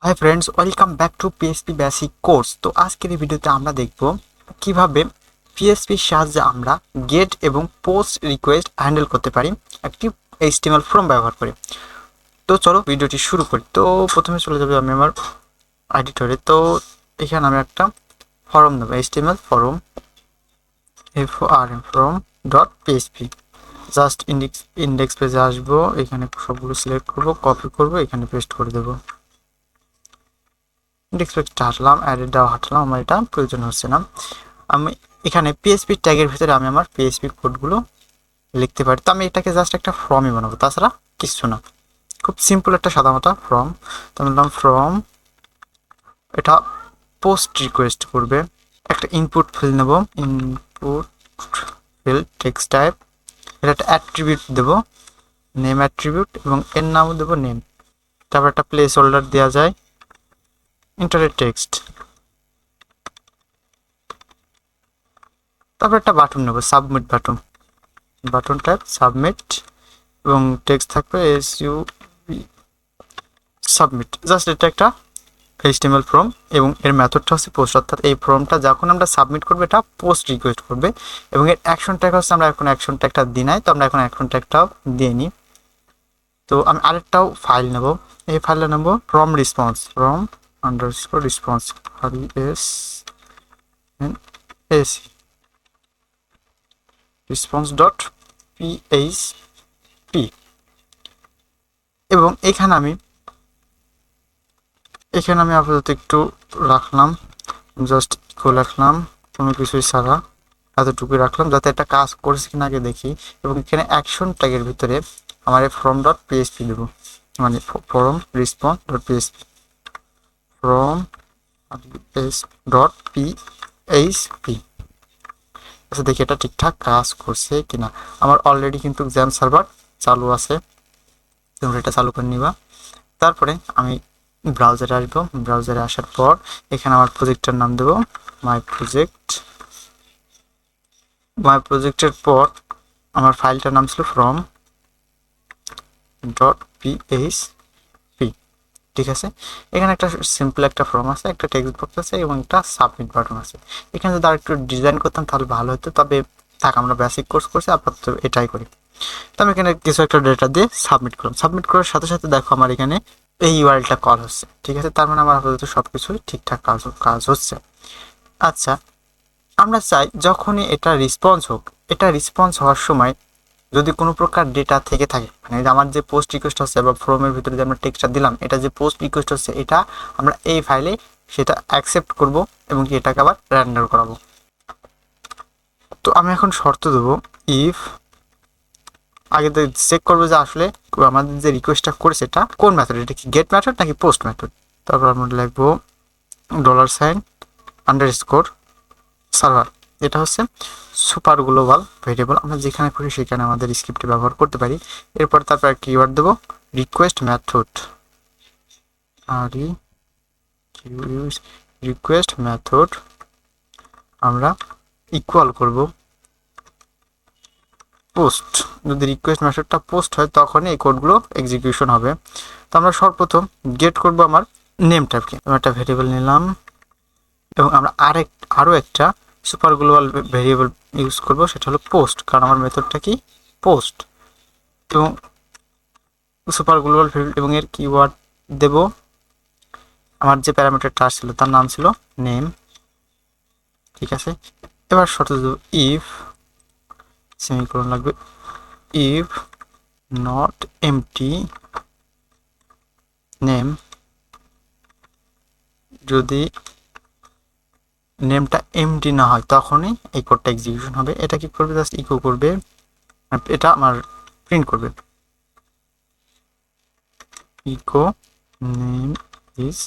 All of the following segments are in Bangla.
Hi friends, welcome back to PSP basic course. তো আজকের এই ভিডিওতে আমরা দেখব কিভাবে পিএসপির সাহায্যে আমরা গেট এবং পোস্ট রিকোয়েস্ট হ্যান্ডেল করতে পারি একটি এইচটিএমএল ফর্ম ব্যবহার করে। তো চলো ভিডিওটি শুরু করি। তো প্রথমে চলে যাবে আমি আমার এডিটরে। তো এখানে আমি একটা ফর্ম নেব, HTML form, FORM form dot PSP. Just index পেজে আসবো, এখানে সবগুলো সিলেক্ট করব, কপি করব, এখানে পেস্ট করে দেবো। ইন্ডেক্স পেজটা হাঁটলাম, অ্যাডেটাও হাঁটলাম, আমার এটা প্রয়োজন হচ্ছে না। আমি এখানে পিএসপি ট্যাগের ভিতরে আমি আমার পিএসপি কোডগুলো লিখতে পারি। তো আমি এটাকে জাস্ট একটা ফর্মই বানাবো, তাছাড়া কিছু না। খুব সিম্পল একটা সাদামাটা ফর্ম। তো আমি বললাম ফর্ম, এটা পোস্ট রিকোয়েস্ট করবে। একটা ইনপুট ফিল্ড নেব, ইনপুট ফিল্ড টেক্সট টাইপ, এটা একটা অ্যাট্রিবিউট দেবো, নেম অ্যাট্রিবিউট, এবং এর নামও দেবো নেম। তারপর একটা প্লেস হোল্ডার দেওয়া যায়, ইন্টারের টেক্সট। তারপর একটা বাটন নেব, submit button, button type submit, এবং টেক্সট থাকবে SU সাবমিট। জাস্ট এটা একটা HTML ফর্ম, এবং এর মেথডটা হচ্ছে পোস্ট, অর্থাৎ এই ফর্মটা যখন আমরা সাবমিট করবো এটা পোস্ট রিকোয়েস্ট করবে, এবং এর অ্যাকশন ট্যাগ হচ্ছে, আমরা এখন অ্যাকশন ট্যাগটা দিই নাই, তো আমরা এখন অ্যাকশন ট্যাগটাও দিয়ে নিই। তো আমি আরেকটাও ফাইল নেব, এই ফাইলটা নেব from response, from underscore response, RESPONS response dot PHP। এবং এখানে আমি আপাতত একটু রাখলাম, জাস্ট রাখলাম, কোনো কিছুই ছাড়া এতটুকুই রাখলাম, যাতে একটা কাজ করছে কিনা আগে দেখি। এবং এখানে অ্যাকশন ট্যাগের ভিতরে আমার এই ফর্ম ডট পিএসপি দেবো, মানে form response dot PSP, form dot PHP. আচ্ছা, দেখি এটা ঠিকঠাক কাজ করছে কিনা। আমার অলরেডি কিন্তু জ্যাম সার্ভার চালু আছে, তোমরা এটা চালু করে নিবা। তারপরে আমি ব্রাউজারে আসবো, ব্রাউজারে আসার পর এখানে আমার প্রজেক্টের নাম দেবো মাই প্রজেক্টের পর আমার ফাইলটার নাম ছিল ফ্রম ডট পিএইচপি। ঠিক আছে, এখানে একটা সিম্পল একটা ফর্ম আছে, একটা টেক্সট বক্স আছে, এবং একটা সাবমিট বাটন আছে। এখানে যদি আরেকটু ডিজাইন করতাম তাহলে ভালো হতো, তবে থাক, আমরা বেসিক কোর্স করছি, আপাতত এটাই করি। তো আমি এখানে কিছু একটা ডেটা দিয়ে সাবমিট করলাম। সাবমিট করার সাথে সাথে দেখো আমার এখানে এই ইউআরএলটা কল হচ্ছে। ঠিক আছে, তার মানে আমার আপাতত সব কিছুই ঠিকঠাক কাজ হচ্ছে। আচ্ছা, আমরা চাই যখনই এটা রেসপন্স হোক, এটা রেসপন্স হওয়ার সময় যদি কোনো প্রকার ডেটা থেকে থাকে, মানে আমার যে পোস্ট রিকোয়েস্ট হচ্ছে বা ফর্মের ভিতরে যে আমরা টেক্সটটা দিলাম, এটা যে পোস্ট রিকোয়েস্ট হচ্ছে, এটা আমরা এই ফাইলে সেটা অ্যাকসেপ্ট করব, এবং কি এটাকে আবার রেন্ডার করাবো। তো আমি এখন শর্ত দেবো, ইফ, আগে তো চেক করবো যে আসলে আমাদের যে রিকোয়েস্টটা করেছে এটা কোন মেথড, এটা কি গেট মেথড নাকি পোস্ট মেথড। তারপর আমরা লিখবো $আন্ডারস্কোর সার্ভার, এটা হচ্ছে সুপার গ্লোবাল ভেরিয়েবল, আমরা যেখানে খুশি সেখানে আমাদের স্ক্রিপ্টে ব্যবহার করতে পারি। এরপর তারপর কিওয়ার্ড দেবো রিকোয়েস্ট মেথড, রিকোয়েস্ট মেথড আমরা ইকুয়াল করব পোস্ট। যদি রিকোয়েস্ট মেথডটা পোস্ট হয় তখনই এই কোডগুলো এক্সিকিউশন হবে। তো আমরা সর্বপ্রথম গেট করব আমার নেম টাইপকে, একটা ভেরিয়েবল নিলাম, এবং আমরা আরও একটা সুপার গ্লোবাল ভেরিয়েবল ইউজ করব, সেটা হলো পোস্ট, কারণ আমার মেথডটা কি পোস্ট। এবং সুপার গ্লোবাল ভেরিয়েবল এবং এর কিওয়ার্ড দেব, আমার যে প্যারামিটারটা ছিল তার নাম ছিল নেম। ঠিক আছে, এবার শর্ত দেব ইফ, সেমিকোলন লাগবে, ইফ নট এমটি নেম, যদি নেমটা এমটি না হয় তখনই এই কোডটা এক্সিকিউশন হবে। এটা কি করবে, জাস্ট ইকো করবে, এটা আমার প্রিন্ট করবে, ইকো নেম ইজ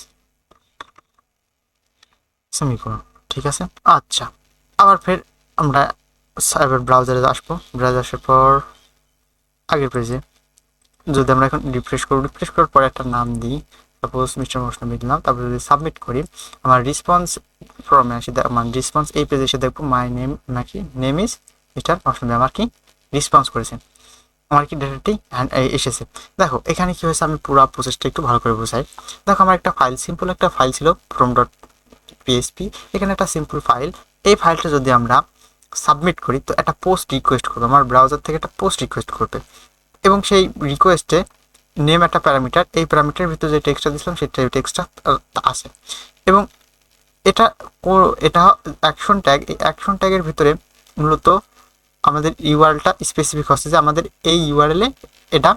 সেমিকোলন। ঠিক আছে, আচ্ছা, আবার ফের আমরা এবার ব্রাউজারে আসবো, ব্রাউজারে আসার পর আগের পেজে যদি আমরা এখন রিফ্রেশ করব, রিফ্রেশ করার পরে একটা নাম দিই, সাপোজ মিস্টার মৌসুমী দিলাম। তারপর যদি সাবমিট করি, আমার রেসপন্স ফর্মে আসি, আমার রেসপন্স এই পেজে এসে দেখবো মাই নেম নাকি নেম ইজ মিস্টার মৌসুমী, আমার কি রেসপন্স করেছেন। আমার কি ডেটাটি এসেছে। দেখো এখানে কি হয়েছে, আমি পুরো প্রসেসটা একটু ভালো করে বোঝাই। দেখো আমার একটা ফাইল, সিম্পল একটা ফাইল ছিল from ডট পিএসপি, এখানে একটা সিম্পল ফাইল। এই ফাইলটা যদি আমরা সাবমিট করি তো একটা পোস্ট রিকোয়েস্ট করবে, আমার ব্রাউজার থেকে একটা পোস্ট রিকোয়েস্ট করবে, এবং সেই রিকোয়েস্টে নেম একটা প্যারামিটার, এই প্যারামিটারের ভিতরে যে টেক্সটটা দিয়েছিলাম সেই টেক্সটটা আছে। এবং এটা এটা অ্যাকশন ট্যাগ, এই অ্যাকশন ট্যাগের ভিতরে মূলত আমাদের ইউআরএলটা স্পেসিফিক হচ্ছে যে আমাদের এই ইউআরএলে এটা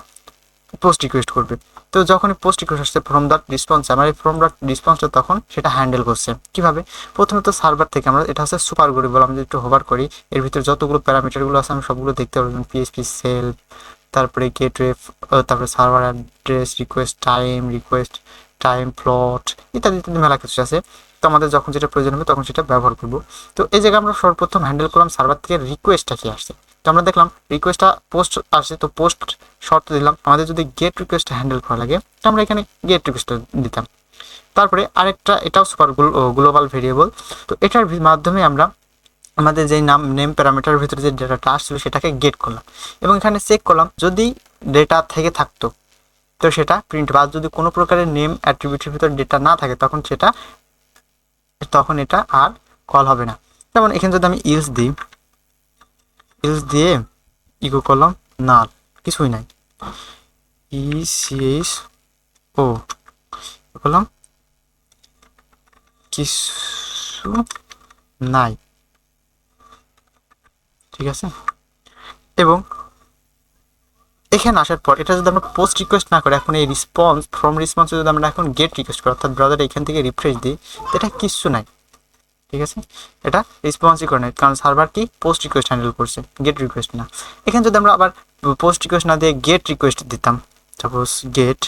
পোস্ট রিকোয়েস্ট করবে। তো যখন পোস্ট রিকোয়েস্ট আসছে ফ্রম ডট রেসপন্স, আমার এই ফ্রম ডট রেসপন্সটা তখন সেটা হ্যান্ডেল করছে কীভাবে। প্রথমত সার্ভার থেকে আমরা, এটা হচ্ছে সুপার ভেরিয়েবল, আমি যদি একটু হোভার করি এর ভিতরে যতগুলো প্যারামিটারগুলো আছে আমি সবগুলো দেখতে পারবো, পিএইচপি সেলফ, তারপরে গেটওয়ে, তারপরে server address, request time plot ইত্যাদি ইত্যাদি মেলা কিছু আছে। তো আমাদের যখন যেটা প্রয়োজন হবে তখন সেটা ব্যবহার করব। তো এই জায়গায় আমরা সর্বপ্রথম হ্যান্ডেল করলাম সার্ভার থেকে রিকোয়েস্টটা কি আসছে। তো আমরা দেখলাম রিকোয়েস্টটা পোস্ট আসছে, তো পোস্ট শর্ত দিলাম। আমাদের যদি গেট রিকোয়েস্ট হ্যান্ডেল করা লাগে তো আমরা এখানে গেট রিকোয়েস্টটা দিতাম। তারপরে আরেকটা, এটাও সুপার গ্লোবাল ভেরিয়েবল, তো এটার মাধ্যমে আমরা আমাদের যেই নেম প্যারামিটারের ভিতরে যে ডেটাটা আসছিল সেটাকে গেট করলাম, এবং এখানে চেক করলাম যদি ডেটা থেকে থাকতো তো সেটা প্রিন্ট, বা যদি কোনো প্রকারের নেম অ্যাট্রিবিউটের ভিতরে ডেটা না থাকে তখন এটা আর কল হবে না। যেমন এখানে যদি আমি ইলস দিই, ইলস দিয়ে ইকো করলাম নাল, কিছুই নাই, ইসিএস ও করলাম কিছু নাই, ঠিক আছে। এবং এখানে আসার পর এটা যদি আমরা পোস্ট রিকোয়েস্ট না করে এখন এই রেসপন্স যদি আমরা এখন গেট রিকোয়েস্ট করি, অর্থাৎ ব্রাউজারে এখান থেকে রিফ্রেশ দিই, এটা কিচ্ছু নাই, ঠিক আছে। এটা রেসপন্সই করে নাই, কারণ সার্ভার কি পোস্ট রিকোয়েস্ট হ্যান্ডেল করছে, গেট রিকোয়েস্ট না। এখানে যদি আমরা আবার পোস্ট রিকোয়েস্ট না দিয়ে গেট রিকোয়েস্ট দিতাম, সাপোজ গেট,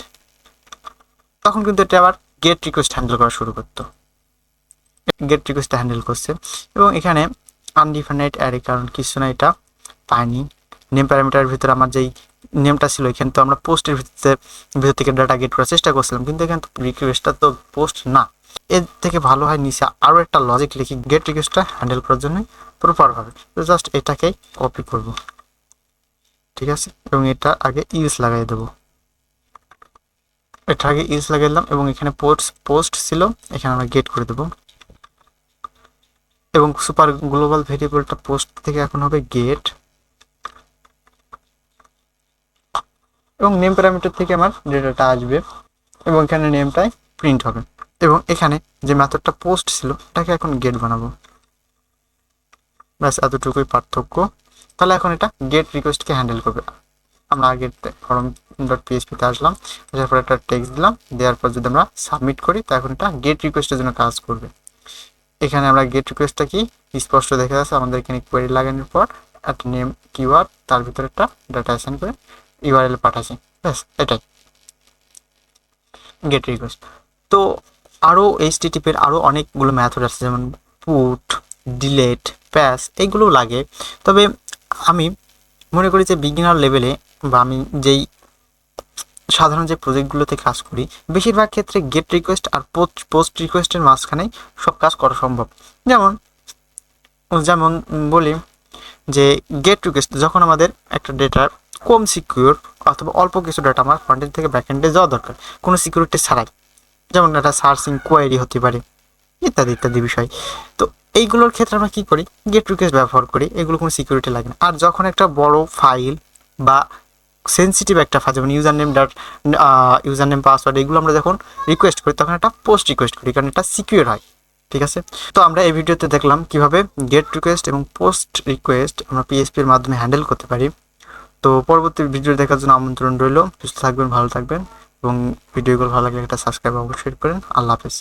তখন কিন্তু এটা আবার গেট রিকোয়েস্ট হ্যান্ডেল করা শুরু করতো, গেট রিকোয়েস্ট হ্যান্ডেল করছে। এবং এখানে আনডিফাইনাইড অ্যারে, কারণ কিছু না, এটা পাইনি। নেম প্যারামিটারের ভিতরে আমার যেই নেমটা ছিল এখানে তো আমরা পোস্টের ভিতর থেকে ডাটা গেট করার চেষ্টা করছিলাম, কিন্তু এখানে তো রিকোয়েস্টটা তো পোস্ট না। এর থেকে ভালো হয় নিচে আরও একটা লজিক লিখি গেট রিকোয়েস্টটা হ্যান্ডেল করার জন্য প্রপারভাবে। তো জাস্ট এটাকেই কপি করব, ঠিক আছে, এবং এটা আগে ইউজ লাগাই দেবো, এটা আগে ইউজ লাগাই দিলাম, এবং এখানে পোস্ট ছিল, এখানে আমরা গেট করে দেবো, এবং সুপার গ্লোবাল ভেরিয়েবলটা পোস্ট থেকে এখন হবে গেট, এবং নেম প্যারামিটার থেকে আমার ডেটাটা আসবে, এবং এখানে নেমটাই প্রিন্ট হবে। এবং এখানে যে মেথডটা পোস্ট ছিল এটাকে এখন গেট বানাবো, ব্যাস এতটুকুই পার্থক্য। তাহলে এখন এটা গেট রিকোয়েস্টকে হ্যান্ডেল করবে। আমরা আগে ফর্ম ডট পিএইচপিতে আসলাম, আসার পর একটা টেক্সট দিলাম, দেওয়ার পর যদি আমরা সাবমিট করি তো এখন এটা গেট রিকোয়েস্টের জন্য কাজ করবে। এখানে আমরা গেট রিকোয়েস্টটা কি স্পষ্ট দেখা যাচ্ছে, আমাদের এখানে কোয়েরি লাগানোর পর একটা নেম কিওয়ার্ড, তার ভিতরে একটা ডাটা অ্যাসাইন করে ইউআরএল পাঠাচ্ছি, ব্যাস এটাই গেট রিকোয়েস্ট। তো আরও এইচটিটিপির আরও অনেকগুলো মেথড আছে, যেমন পুট, ডিলেট, প্যাস, এইগুলো লাগে। তবে আমি মনে করি যে বিগিনার লেভেলে বা আমি যেই সাধারণ যে প্রজেক্টগুলোতে কাজ করি বেশিরভাগ ক্ষেত্রে গেট রিকোয়েস্ট আর পোস্ট রিকোয়েস্টের মাঝখানেই সব কাজ করা সম্ভব। যেমন যেমন বলি যে গেট রিকোয়েস্ট যখন আমাদের একটা ডেটার কম সিকিউর অথবা অল্প কিছু ডাটা আমার ফ্রন্ট এন্ড থেকে ব্যাক এন্ডে যাওয়া দরকার কোনো সিকিউরিটি ছাড়াই, যেমন একটা সার্চিং কোয়েরি হতে পারে ইত্যাদি ইত্যাদি বিষয়। তো এইগুলোর ক্ষেত্রে আমরা কী করি, গেট রিকোয়েস্ট ব্যবহার করি, এগুলো কোনো সিকিউরিটি লাগে না। আর যখন একটা বড় ফাইল বা সেন্সিটিভ একটা ফাইল, যেমন ইউজার নেম পাসওয়ার্ড, এগুলো আমরা যখন রিকোয়েস্ট করি তখন একটা পোস্ট রিকোয়েস্ট করি, কারণ এটা সিকিউর হয়, ঠিক আছে। তো আমরা এই ভিডিওতে দেখলাম কিভাবে গেট রিকোয়েস্ট এবং পোস্ট রিকোয়েস্ট আমরা পিএইচপির মাধ্যমে হ্যান্ডেল করতে পারি। তো পরবর্তী ভিডিও দেখার জন্য আমন্ত্রণ রইল। সুস্থ থাকবেন, ভালো থাকবেন, এবং ভিডিওগুলো ভালো লাগলে একটা সাবস্ক্রাইব অবশ্যই করেন। আল্লাহ হাফেজ।